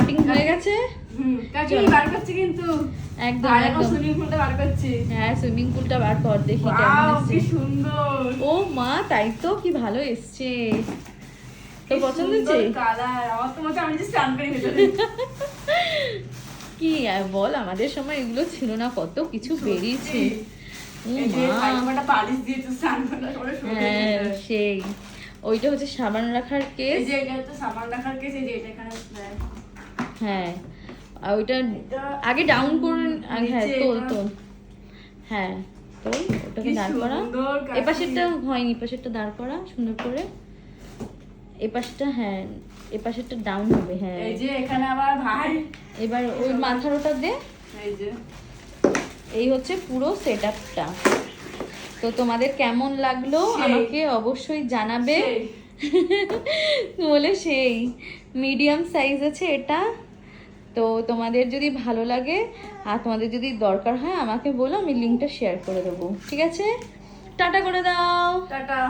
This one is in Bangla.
কাটিং হয়ে গেছে। কাকি বার করছি কিন্তু একদম আর এখন একদম। সুইমিং পুলটা বার করছি। হ্যাঁ সুইমিং পুলটা বার কর দেখি কেমন ওয়াও এসছে। কি সুন্দর। ও মা তাই তো, কি ভালো এসছে। তো পছন্দ হয়েছে? কালার আমার তো মনে হয় আমি যে স্নান করে ভেতরে। কি আর বল, আমাদের সময় এগুলো ছিল না, কত কিছু বেরিয়েছে। ও এই যে মা। ভাইমাটা পালিশ দিয়ে তো স্নান করা সবাই শুরু করে হ্যাঁ দিয়েছে। সেই, ওইটা হচ্ছে সাবান রাখার এই কেস। যে এটা তো সামান রাখার কেস, এই যে এটা এখানে দেয়। হ্যাঁ আর ওইটা এটা আগে ডাউন করে, হ্যাঁ নিচে তোল এটা। তোল, হ্যাঁ তোল ওটাকে কি দাঁড় করা। সুন্দর কাকি। এপাশেরটা হয়নি, এপাশেরটা দাঁড় করা সুন্দর করে। এপাশটা হ্যাঁ, এপাশেরটা ডাউন হবে। হ্যাঁ এই যে এখানে আবার ভাই এবার ওই মাথার ওটা দে। এই যে এই হচ্ছে পুরো সেটআপটা। তো তোমাদের কেমন লাগলো সেই। আমাকে অবশ্যই জানাবে। সেই। বলে সেই মিডিয়াম সাইজ আছে এটা। তো তোমাদের যদি ভালো লাগে আর তোমাদের যদি দরকার হয় আমাকে বলো, আমি লিঙ্কটা শেয়ার করে দেবো। ঠিক আছে, টাটা করে দাও। টাটা।